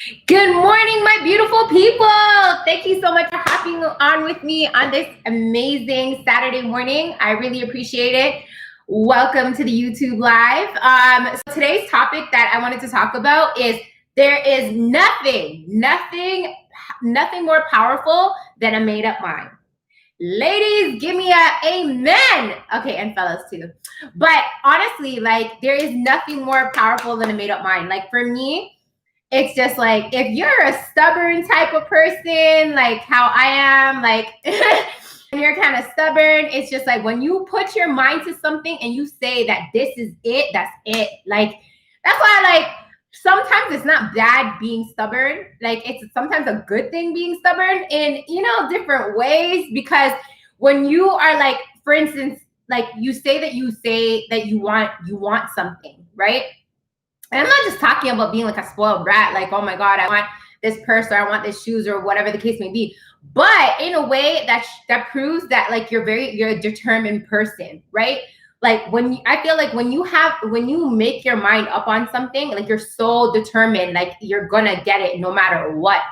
Good morning, my beautiful people. Thank you so much for hopping on with me on this amazing Saturday morning. I really appreciate it. Welcome to the YouTube Live. So today's topic that I wanted to talk about is there is nothing more powerful than a made-up mind. Ladies, give me a amen. Okay, and fellas too. But honestly, like there is nothing more powerful than a made-up mind. Like for me, it's just like if you're a stubborn type of person, like how I am, like and you're kind of stubborn, it's just like when you put your mind to something and you say that this is it, that's it. Like that's why like sometimes it's not bad being stubborn. Like it's sometimes a good thing being stubborn in different ways, because when you are like, for instance, like you say that you want something, right? And I'm not just talking about being like a spoiled brat, like, oh my God, I want this purse or I want this shoes or whatever the case may be. But in a way that proves that like you're a determined person, right? Like I feel like when you make your mind up on something, like you're so determined, like you're gonna get it no matter what.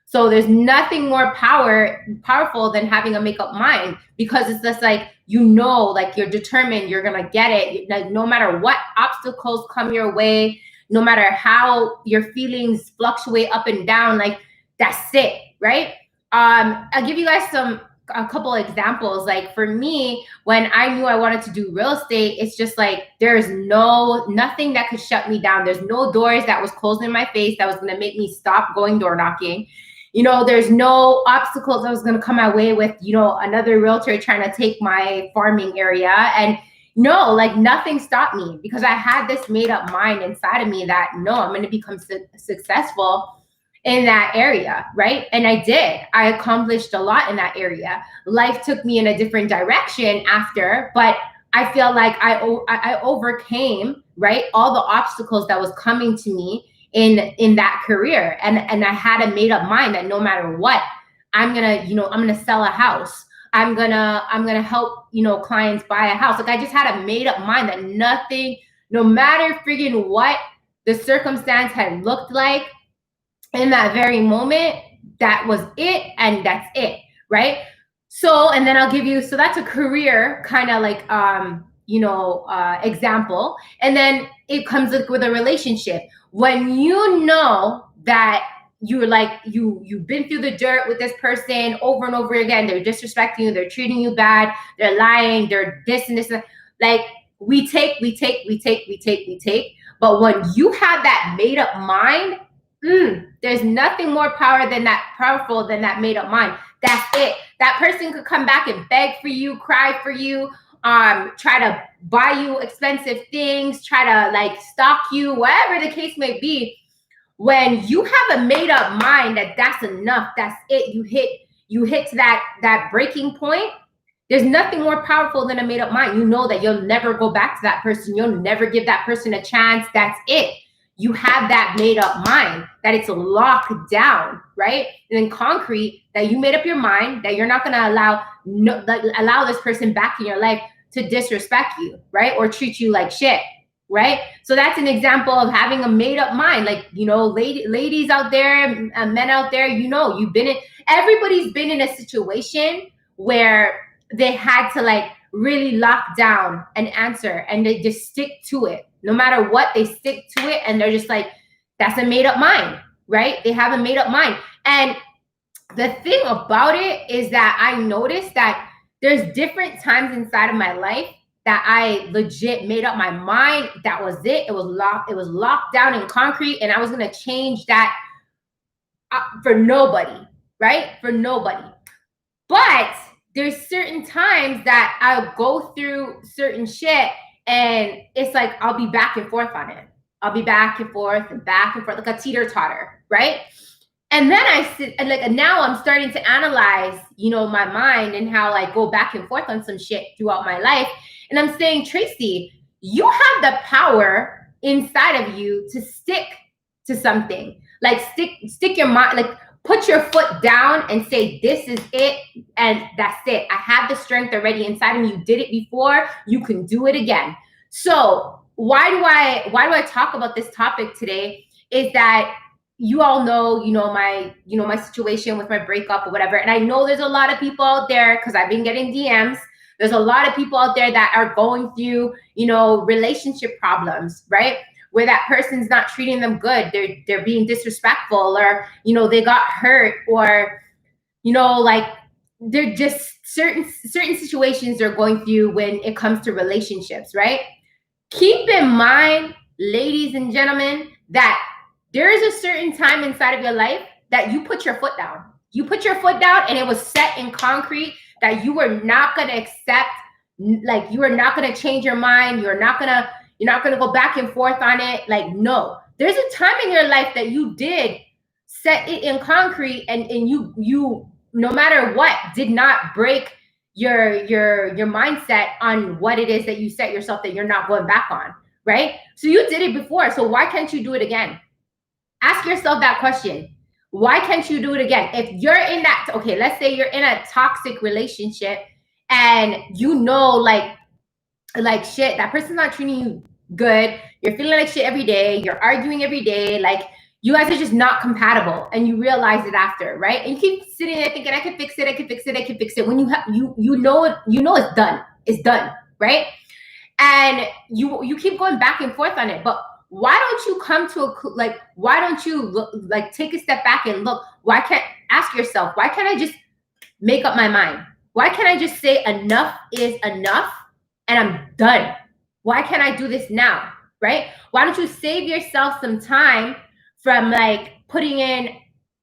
So there's nothing more powerful than having a make-up mind, because it's just like, like you're determined, you're gonna get it, like no matter what obstacles come your way, no matter how your feelings fluctuate up and down, like that's it, right? I'll give you guys a couple examples. Like for me, when I knew I wanted to do real estate, it's just like there's nothing that could shut me down. There's no doors that was closed in my face that was going to make me stop going door knocking. There's no obstacles that was going to come my way with another realtor trying to take my farming area. And no, like nothing stopped me, because I had this made up mind inside of me that no, I'm going to become successful in that area, right? And I did. I accomplished a lot in that area. Life took me in a different direction after, but I feel like I overcame, right, all the obstacles that was coming to me in that career, and I had a made up mind that no matter what, I'm gonna sell a house. I'm gonna help clients buy a house. Like I just had a made up mind that nothing, no matter friggin' what the circumstance had looked like in that very moment, that was it, and that's it, right? So, and then I'll give you, so that's a career kind of like example. And then it comes with a relationship. When you know that you've been through the dirt with this person over and over again, they're disrespecting you, they're treating you bad, they're lying, they're this and this, like we take. But when you have that made up mind, there's nothing more powerful than that made up mind. That's it. That person could come back and beg for you, cry for you, try to buy you expensive things, try to like stalk you, whatever the case may be. When you have a made up mind that that's enough, that's it, you hit to that breaking point, there's nothing more powerful than a made up mind. You know that you'll never go back to that person. You'll never give that person a chance. That's it. You have that made up mind that it's locked down, right? And in concrete, that you made up your mind that you're not going to allow this person back in your life to disrespect you, right? Or treat you like shit, right? So that's an example of having a made up mind. Like, ladies out there, men out there, everybody's been in a situation where they had to like really lock down an answer, and they just stick to it. No matter what, they stick to it, and they're just like, that's a made up mind, right? They have a made up mind. And the thing about it is that I noticed that there's different times inside of my life that I legit made up my mind. That was it. It was locked down in concrete, and I was going to change that for nobody, right? For nobody. But there's certain times that I'll go through certain shit, and it's like I'll be back and forth on it. I'll be back and forth, like a teeter-totter, right? And then I sit and like, now I'm starting to analyze, my mind and how I go back and forth on some shit throughout my life. And I'm saying, Tracy, you have the power inside of you to stick to something. Like stick your mind, like put your foot down and say, this is it, and that's it. I have the strength already inside of me. You did it before, you can do it again. So why do I talk about this topic today is that you all know, my situation with my breakup or whatever. And I know there's a lot of people out there, because I've been getting DMs. There's a lot of people out there that are going through, relationship problems, right? Where that person's not treating them good. They're being disrespectful, or, they got hurt, or, like, they're just certain situations they're going through when it comes to relationships, right? Keep in mind, ladies and gentlemen, that there is a certain time inside of your life that you put your foot down. You put your foot down, and it was set in concrete that you were not going to accept, like, you are not going to change your mind. You're not going to go back and forth on it. Like, no, there's a time in your life that you did set it in concrete, and you no matter what, did not break your mindset on what it is that you set yourself that you're not going back on, right? So you did it before, so why can't you do it again? Ask yourself that question. Why can't you do it again? If you're in that, okay, let's say you're in a toxic relationship, and like shit, that person's not treating you good, you're feeling like shit every day, you're arguing every day, like, you guys are just not compatible, and you realize it after, right? And you keep sitting there thinking, I can fix it. When you know it's done, right? And you keep going back and forth on it. But why don't you come to why don't you look, like, take a step back and look? Ask yourself, why can't I just make up my mind? Why can't I just say enough is enough and I'm done? Why can't I do this now, right? Why don't you save yourself some time from, like, putting in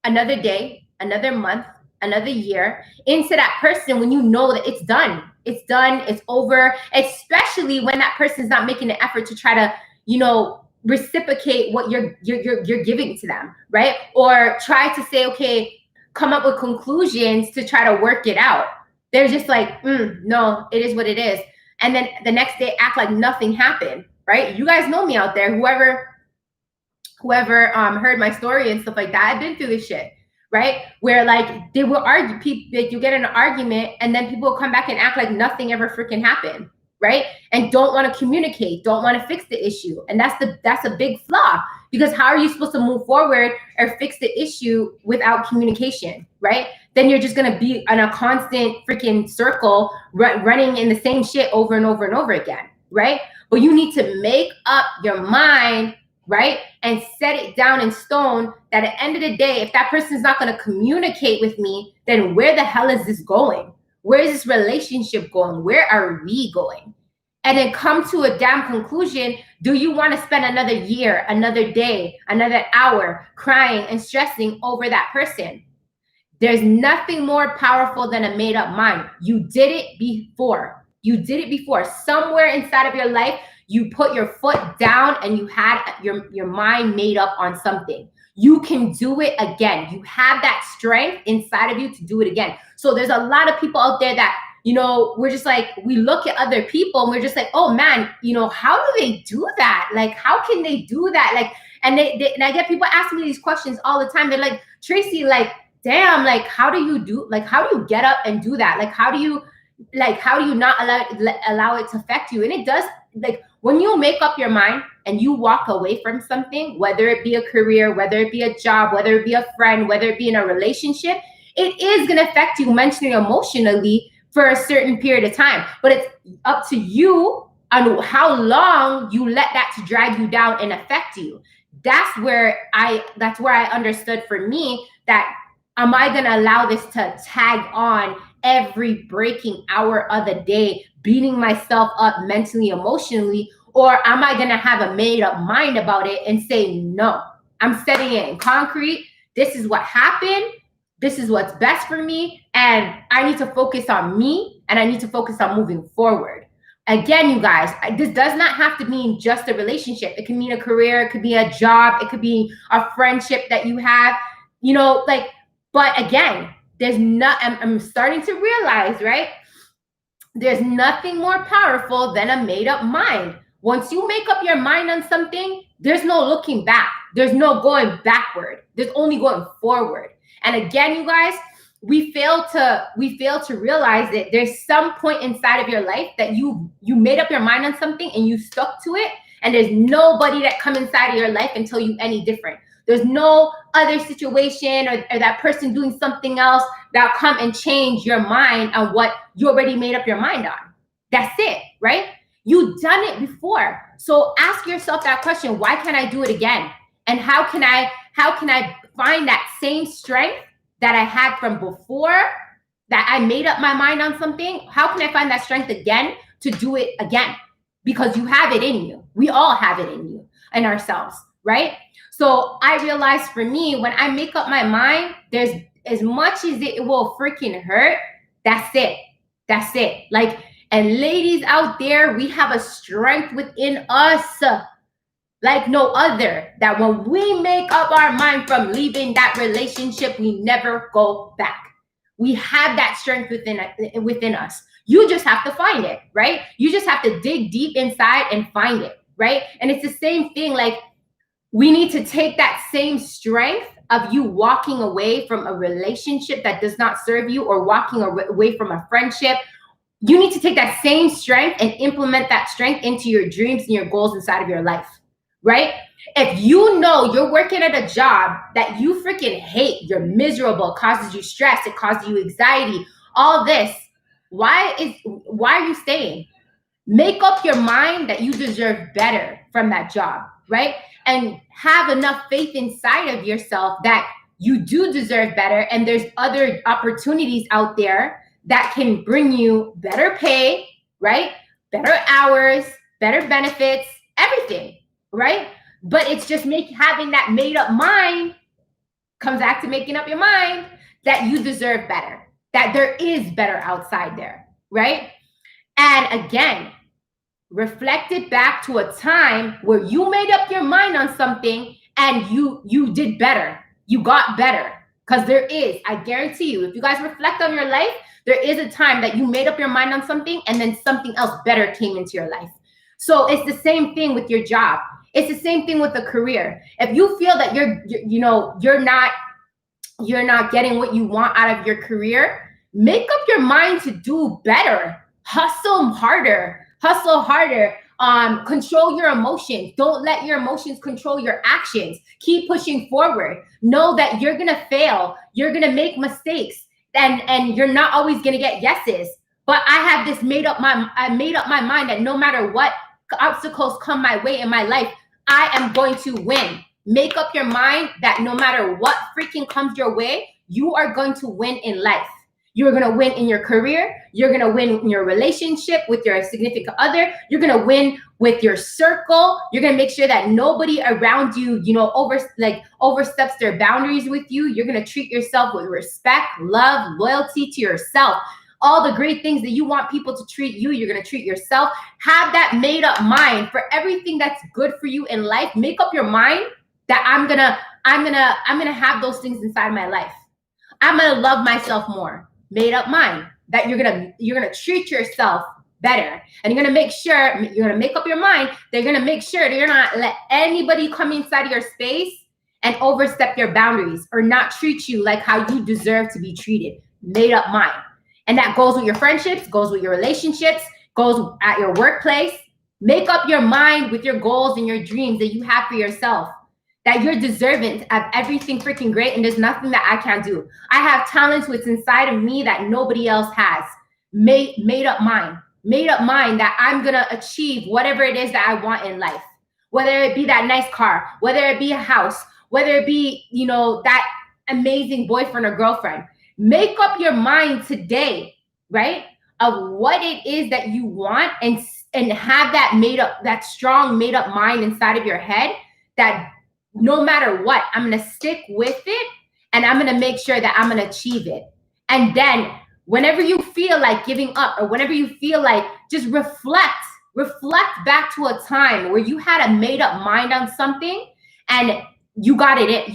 another day, another month, another year into that person when you know that it's done, it's over, especially when that person's not making an effort to try to, reciprocate what you're giving to them, right? Or try to say, okay, come up with conclusions to try to work it out. They're just like, no, it is what it is. And then the next day act like nothing happened, right? You guys know me out there, whoever heard my story and stuff like that, I've been through this shit, right? Where, like, they will argue, like, you get in an argument, and then people will come back and act like nothing ever freaking happened, right? And don't want to communicate, don't want to fix the issue. And that's a big flaw, because how are you supposed to move forward or fix the issue without communication, right? Then you're just going to be in a constant freaking circle, running in the same shit over and over and over again, right? But you need to make up your mind, right? And set it down in stone that at the end of the day, if that person's not going to communicate with me, then where the hell is this going? Where is this relationship going? Where are we going? And then come to a damn conclusion. Do you want to spend another year, another day, another hour crying and stressing over that person? There's nothing more powerful than a made up mind. You did it before. Somewhere inside of your life, you put your foot down and you had your mind made up on something. You can do it again. You have that strength inside of you to do it again. So there's a lot of people out there that, we're just like, we look at other people and we're just like, oh man, how do they do that? Like, how can they do that? Like, and and I get people asking me these questions all the time. They're like, Tracy, like, damn, like, how do you get up and do that? Like, how do you not allow it to affect you? And it does, like, when you make up your mind and you walk away from something, whether it be a career, whether it be a job, whether it be a friend, whether it be in a relationship, it is going to affect you mentally, emotionally for a certain period of time. But it's up to you on how long you let that to drag you down and affect you. That's where I understood for me that, am I going to allow this to tag on every breaking hour of the day, beating myself up mentally, emotionally, or am I going to have a made up mind about it and say, no, I'm setting it in concrete. This is what happened. This is what's best for me. And I need to focus on me, and I need to focus on moving forward. Again, you guys, this does not have to mean just a relationship. It can mean a career. It could be a job. It could be a friendship that you have, but again, I'm starting to realize, right? There's nothing more powerful than a made up mind. Once you make up your mind on something, there's no looking back. There's no going backward. There's only going forward. And again, you guys, we fail to realize that there's some point inside of your life that you made up your mind on something and you stuck to it, and there's nobody that come inside of your life and tell you any different. There's no other situation or that person doing something else that'll come and change your mind on what you already made up your mind on. That's it, right? You've done it before. So ask yourself that question, why can't I do it again? And how can I find that same strength that I had from before, that I made up my mind on something? How can I find that strength again to do it again? Because you have it in you. We all have it in you, in ourselves, right? So I realized for me, when I make up my mind, there's, as much as it will freaking hurt, that's it. That's it. Like, and ladies out there, we have a strength within us like no other, that when we make up our mind from leaving that relationship, we never go back. We have that strength within us. You just have to find it, right? You just have to dig deep inside and find it, right? And it's the same thing. Like, we need to take that same strength of you walking away from a relationship that does not serve you, or walking away from a friendship. You need to take that same strength and implement that strength into your dreams and your goals inside of your life, right? If you know you're working at a job that you freaking hate, you're miserable, it causes you stress, it causes you anxiety, all this, why are you staying? Make up your mind that you deserve better from that job, right? And have enough faith inside of yourself that you do deserve better, and there's other opportunities out there that can bring you better pay, right? Better hours, better benefits, everything, right? But it's just having that made up mind, comes back to making up your mind that you deserve better, that there is better outside there, right? And again, reflect it back to a time where you made up your mind on something and you did better. You got better. Because there is, I guarantee you, if you guys reflect on your life, there is a time that you made up your mind on something and then something else better came into your life. So it's the same thing with your job. It's the same thing with a career. If you feel that you're not getting what you want out of your career, make up your mind to do better. Hustle harder. Control your emotions. Don't let your emotions control your actions. Keep pushing forward. Know that you're gonna fail. You're gonna make mistakes, and you're not always gonna get yeses. But I have this made up my mind that no matter what obstacles come my way in my life, I am going to win. Make up your mind that no matter what freaking comes your way, you are going to win in life. You're going to win in your career. You're going to win in your relationship with your significant other. You're going to win with your circle. You're going to make sure that nobody around you, oversteps their boundaries with you. You're going to treat yourself with respect, love, loyalty to yourself. All the great things that you want people to treat you, you're going to treat yourself. Have that made up mind for everything that's good for you in life. Make up your mind that I'm going to have those things inside my life. I'm going to love myself more. Made up mind that you're gonna treat yourself better, and you're gonna make up your mind that you're gonna make sure that you're not let anybody come inside of your space and overstep your boundaries or not treat you like how you deserve to be treated. Made up mind. And that goes with your friendships, goes with your relationships, goes at your workplace. Make up your mind with your goals and your dreams that you have for yourself, that you're deserving of everything freaking great, and there's nothing that I can't do. I have talents what's inside of me that nobody else has. Made up mind that I'm gonna achieve whatever it is that I want in life. Whether it be that nice car, whether it be a house, whether it be, that amazing boyfriend or girlfriend. Make up your mind today, right? Of what it is that you want, and have that strong made up mind inside of your head that no matter what, I'm going to stick with it, and I'm going to make sure that I'm going to achieve it. And then whenever you feel like giving up, or whenever you feel like, just reflect back to a time where you had a made up mind on something and you got it.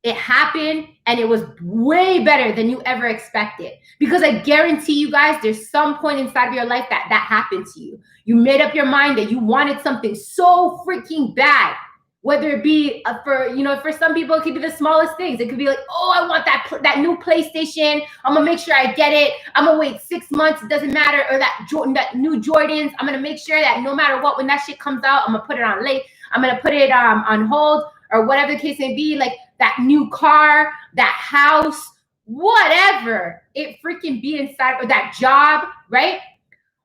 It happened, and it was way better than you ever expected. Because I guarantee you guys, there's some point inside of your life that happened to you. You made up your mind that you wanted something so freaking bad. Whether it be for some people, it could be the smallest things. It could be like, oh, I want that new PlayStation. I'm gonna make sure I get it. I'm gonna wait 6 months. It doesn't matter. Or that new Jordans. I'm gonna make sure that no matter what, when that shit comes out, I'm gonna put it on late. I'm gonna put it on hold. or whatever the case may be, like that new car, that house, whatever it freaking be inside, or that job, right?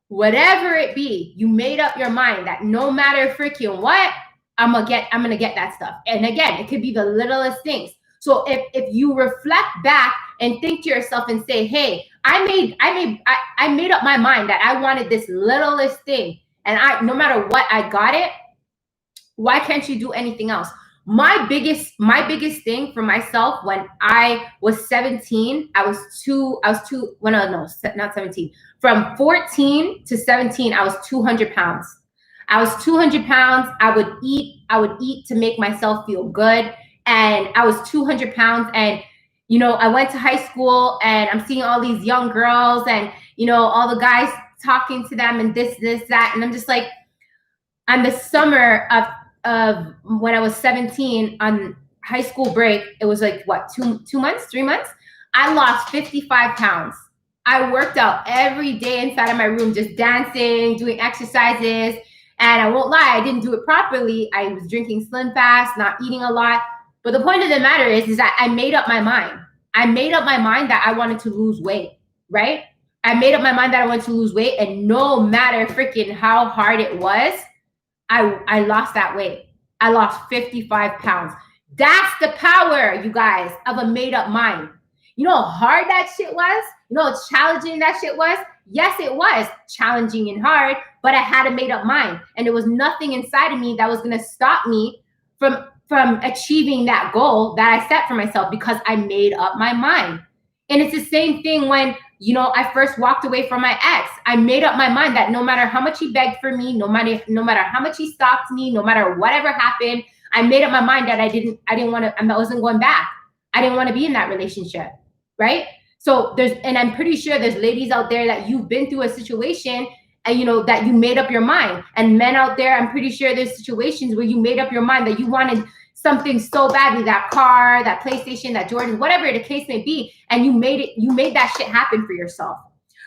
Whatever it be, you made up your mind that no matter freaking what, I'm gonna get that stuff. And again, it could be the littlest things. So if you reflect back and think to yourself and say, hey, I made up my mind that I wanted this littlest thing, and no matter what, I got it. Why can't you do anything else? My biggest thing for myself when I was 17, not 17. From 14 to 17, I was 200 pounds. I was 200 pounds. I would eat to make myself feel good. And I was 200 pounds. And, you know, I went to high school and I'm seeing all these young girls and, you know, all the guys talking to them and this, that. And I'm just like, on the summer of when I was 17 on high school break, it was like what, 3 months, I lost 55 pounds. I worked out every day inside of my room, just dancing, doing exercises. And I won't lie, I didn't do it properly. I was drinking Slim Fast, not eating a lot. But the point of the matter is that I made up my mind. I made up my mind that I wanted to lose weight, right? I made up my mind that I wanted to lose weight, and no matter freaking how hard it was, I lost that weight. I lost 55 pounds. That's the power, you guys, of a made up mind. You know how hard that shit was? You know how challenging that shit was? Yes, it was challenging and hard, but I had a made up mind. And there was nothing inside of me that was going to stop me from achieving that goal that I set for myself, because I made up my mind. And it's the same thing when, you know, I first walked away from my ex. I made up my mind that no matter how much he begged for me, no matter how much he stalked me, no matter whatever happened, I made up my mind that I wasn't going back. I didn't want to be in that relationship, right? So and I'm pretty sure there's ladies out there that you've been through a situation and, you know, that you made up your mind. And men out there, I'm pretty sure there's situations where you made up your mind that you wanted something so badly, that car, that PlayStation, that Jordan, whatever the case may be, and you made that shit happen for yourself.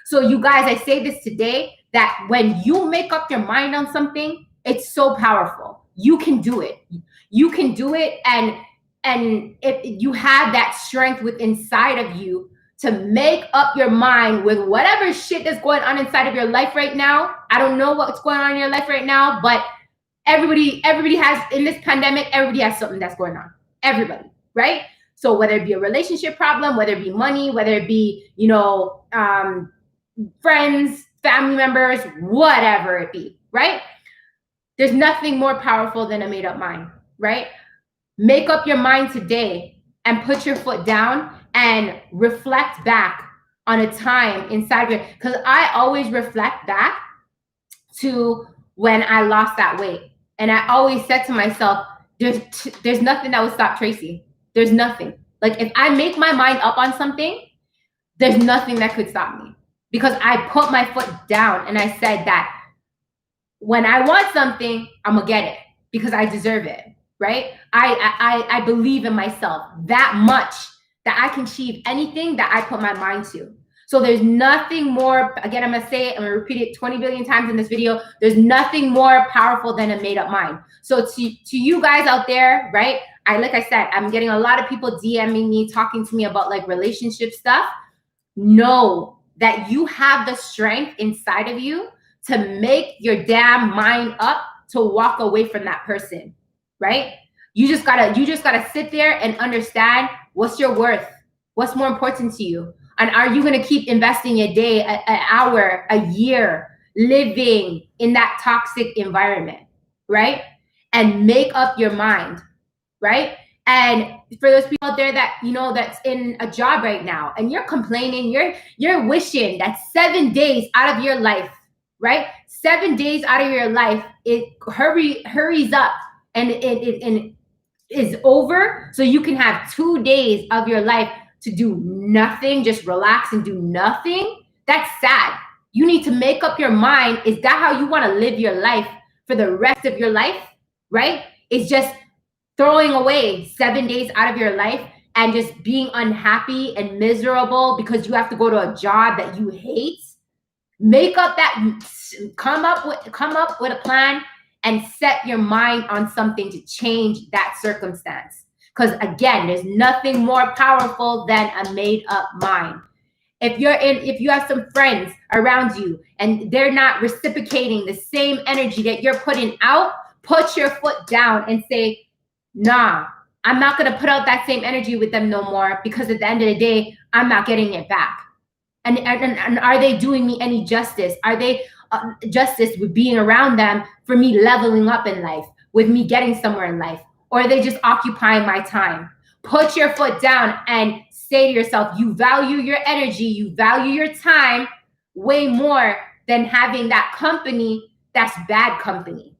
So you guys, I say this today, that when you make up your mind on something, it's so powerful. You can do it. You can do it, and if you have that strength within inside of you to make up your mind with whatever shit that's going on inside of your life right now. I don't know what's going on in your life right now, but everybody has, in this pandemic, everybody has something that's going on. Everybody, right? So whether it be a relationship problem, whether it be money, whether it be, you know, friends, family members, whatever it be, right? There's nothing more powerful than a made up mind, right? Make up your mind today and put your foot down and reflect back on a time inside of you. Because I always reflect back to when I lost that weight. And I always said to myself, there's nothing that would stop Tracy. There's nothing. Like, if I make my mind up on something, there's nothing that could stop me. Because I put my foot down and I said that when I want something, I'm gonna get it because I deserve it, right? I believe in myself that much that I can achieve anything that I put my mind to. So there's nothing more, again, I'm gonna say it, I'm gonna repeat it 20 billion times in this video, there's nothing more powerful than a made up mind. So to you guys out there, right? Like I said, I'm getting a lot of people DMing me, talking to me about like relationship stuff. Know that you have the strength inside of you to make your damn mind up to walk away from that person, right? You just gotta sit there and understand what's your worth, what's more important to you. And are you going to keep investing a day, an hour, a year, living in that toxic environment, right? And make up your mind, right? And for those people out there that, you know, that's in a job right now and you're complaining, you're wishing that 7 days out of your life, right? 7 days out of your life, it hurries up and it is over, so you can have 2 days of your life to do nothing, just relax and do nothing. That's sad. You need to make up your mind. Is that how you want to live your life for the rest of your life, right? It's just throwing away 7 days out of your life and just being unhappy and miserable because you have to go to a job that you hate. Make up that, come up with a plan and set your mind on something to change that circumstance. Because again, there's nothing more powerful than a made up mind. If you have some friends around you and they're not reciprocating the same energy that you're putting out, put your foot down and say, nah, I'm not going to put out that same energy with them no more, because at the end of the day, I'm not getting it back. And are they doing me any justice? Are they justice with being around them for me leveling up in life, with me getting somewhere in life? Or are they just occupying my time? Put your foot down and say to yourself, you value your energy, you value your time way more than having that company that's bad company.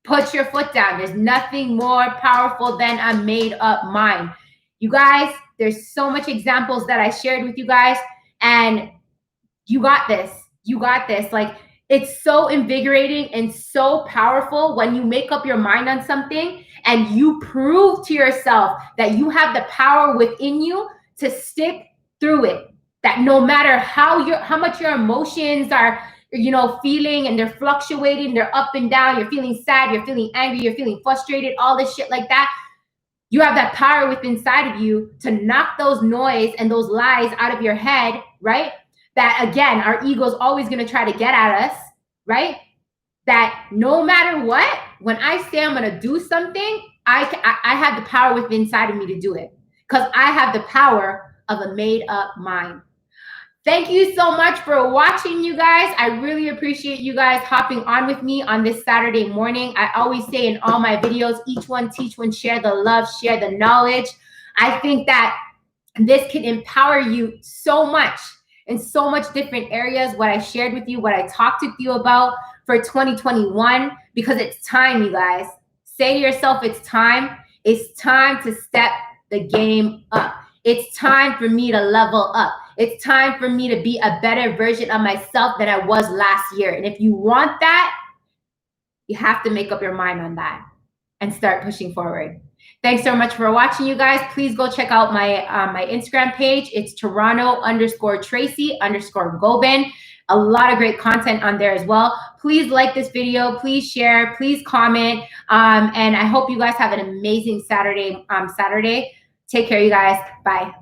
Put your foot down. There's nothing more powerful than a made up mind. You guys, there's so much examples that I shared with you guys, and you got this. You got this. Like, it's so invigorating and so powerful when you make up your mind on something and you prove to yourself that you have the power within you to stick through it. That no matter how much your emotions are, feeling, and they're fluctuating, they're up and down, you're feeling sad, you're feeling angry, you're feeling frustrated, all this shit like that, you have that power within inside of you to knock those noise and those lies out of your head, right? That, again, our ego's always going to try to get at us, right? That no matter what, when I say I'm going to do something, I have the power within inside of me to do it, because I have the power of a made up mind. Thank you so much for watching, you guys. I really appreciate you guys hopping on with me on this Saturday morning. I always say in all my videos, each one teach one, share the love, share the knowledge. I think that this can empower you so much in so much different areas, what I shared with you, what I talked with you about for 2021, because it's time, you guys. Say to yourself, it's time. It's time to step the game up. It's time for me to level up. It's time for me to be a better version of myself than I was last year. And if you want that, you have to make up your mind on that and start pushing forward. Thanks so much for watching, you guys. Please go check out my my Instagram page. It's Toronto_Tracy_Gobin. A lot of great content on there as well. Please like this video. Please share. Please comment. And I hope you guys have an amazing Saturday. Take care, you guys. Bye.